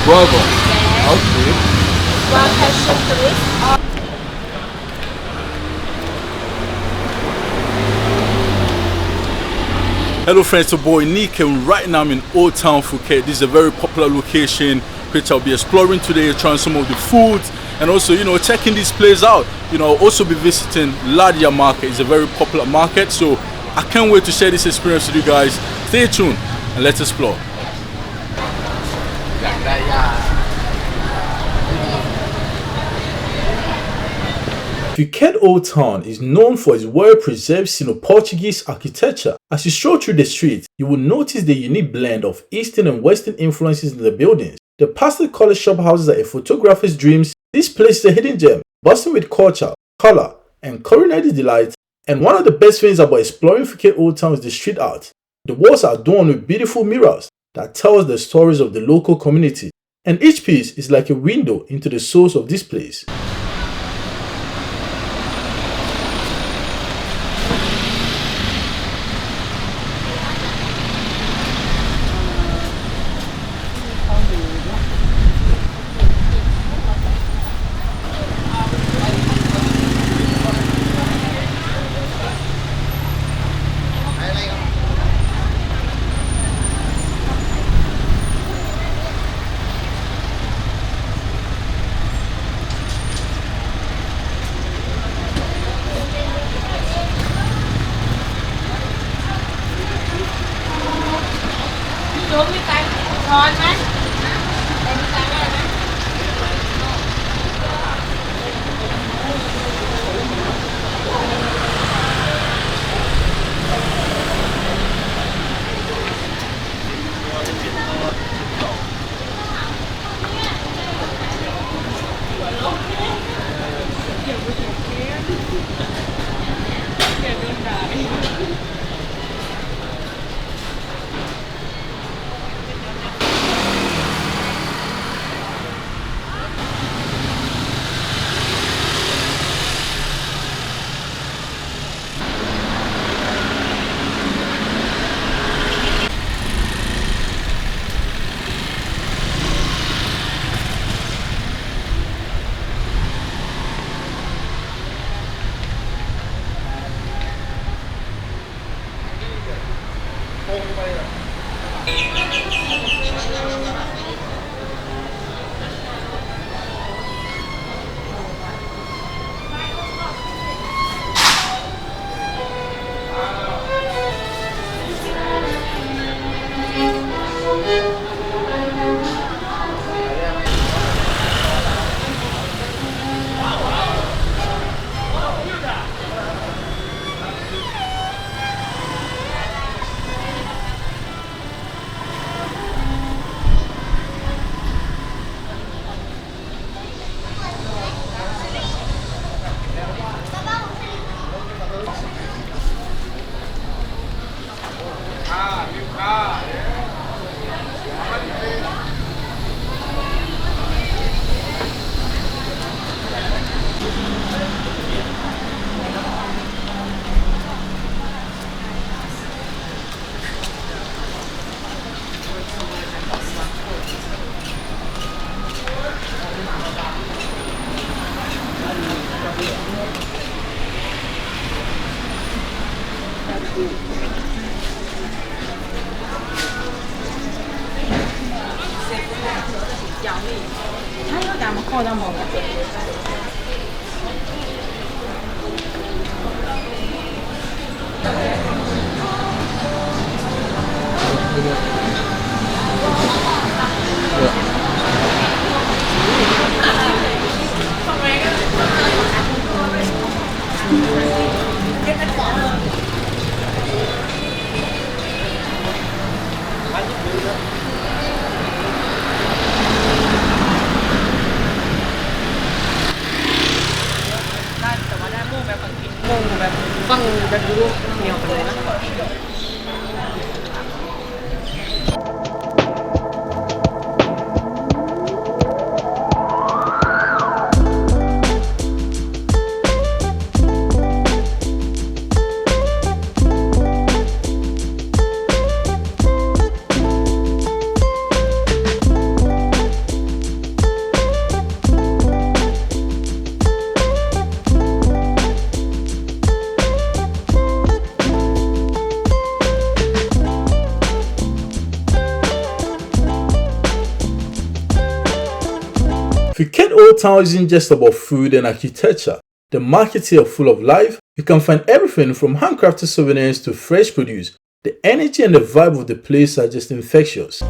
guava. Yes. Okay. One passion fruit. Hello friends, it's your boy Nick, and right now I'm in Old Town Phuket. This is a very popular location which I'll be exploring today, trying some of the foods and also, checking this place out. I'll also be visiting Ladia Market. It's a very popular market, so I can't wait to share this experience with you guys. Stay tuned and let's explore. Phuket Old Town is known for its well-preserved Sino-Portuguese architecture. As you stroll through the streets, you will notice the unique blend of Eastern and Western influences in the buildings. The pastel-colored shophouses are a photographer's dreams. This place is a hidden gem, bursting with culture, color, and culinary delight. And one of the best things about exploring Phuket Old Town is the street art. The walls are adorned with beautiful mirrors that tell the stories of the local community, and each piece is like a window into the souls of this place. Phuket Old Town isn't just about food and architecture. The markets here are full of life. You can find everything from handcrafted souvenirs to fresh produce. The energy and the vibe of the place are just infectious.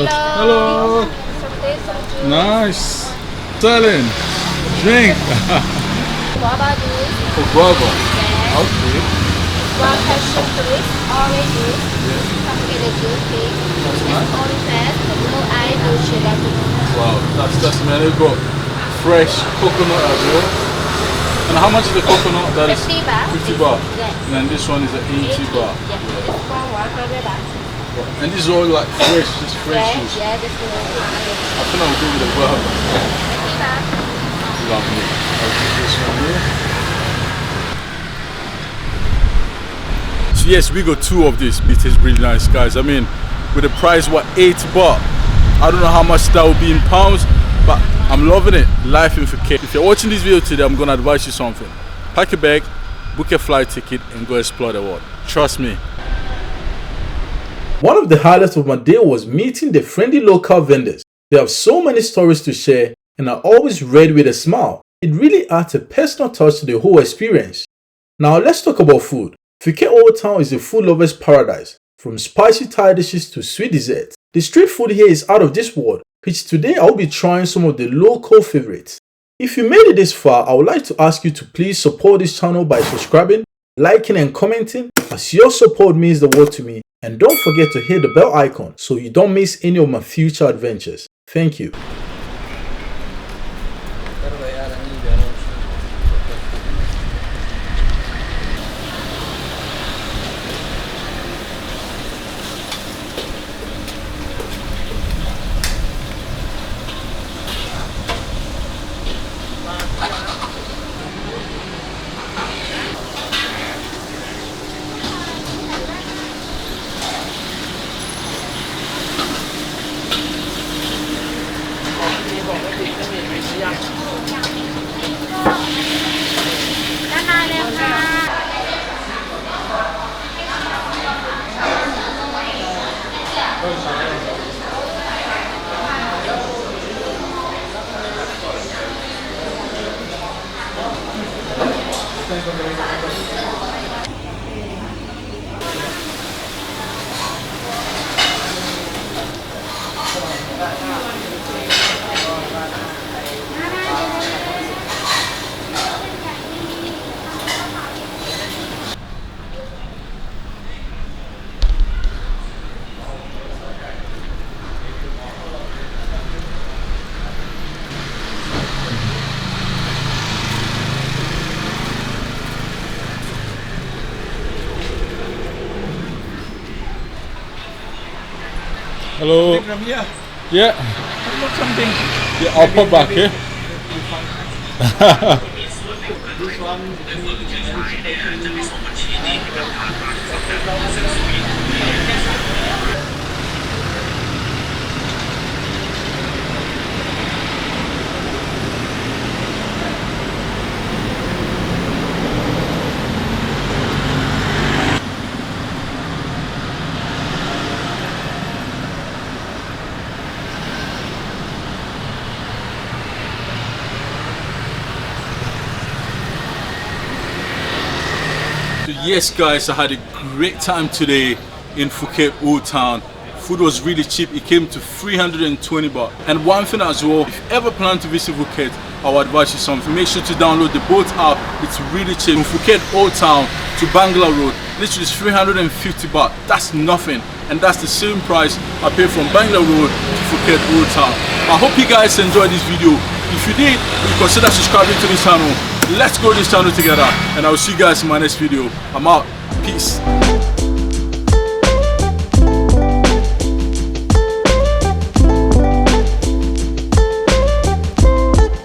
Hello. Nice. Thailand. Drink. Guava juice. Oh, guava. Yes. Okay. One passion fruit. Orange juice. Yeah. Pumpkin juice. Pink. That's And nice. orange fest. Blue eye. Blue sugar. Wow, that's man. They've got fresh coconut as well. And how much is the coconut? That is 50 baht. 50 baht. Yes. And then this one is at 80 baht. Yeah. This one 100 baht. And this is all like fresh, just fresh Yes. juice. Yeah. This one. I think I'll go with the guava. 50 baht. Lovely. I'll take this one here. So yes, we got two of this. It is really nice, guys. I mean, with the price what 8 baht. I don't know how much that will be in pounds, but I'm loving it. Life in Phuket. If you're watching this video today, I'm gonna advise you something. Pack your bag, book a flight ticket, and go explore the world. Trust me. One of the highlights of my day was meeting the friendly local vendors. They have so many stories to share and are always ready with a smile. It really adds a personal touch to the whole experience. Now let's talk about food. Phuket Old Town is a food lover's paradise, from spicy Thai dishes to sweet desserts. The street food here is out of this world, which today I'll be trying some of the local favorites. If you made it this far, I would like to ask you to please support this channel by subscribing, liking and commenting, as your support means the world to me. And don't forget to hit the bell icon so you don't miss any of my future adventures. Thank you. Hello. From here. Yeah. Look something. Yeah, I'll pop back here. This one. Yes guys, I had a great time today in Phuket Old Town. Food was really cheap. It came to 320 baht. And one thing as well, if you ever plan to visit Phuket, I would advise you something. Make sure to download the boat app. It's really cheap. From Phuket Old Town to Bangla Road, literally is 350 baht. That's nothing. And that's the same price I paid from Bangla Road to Phuket Old Town. I hope you guys enjoyed this video. If you did, consider subscribing to this channel. Let's grow this channel together, and I'll see you guys in my next video. I'm out. Peace.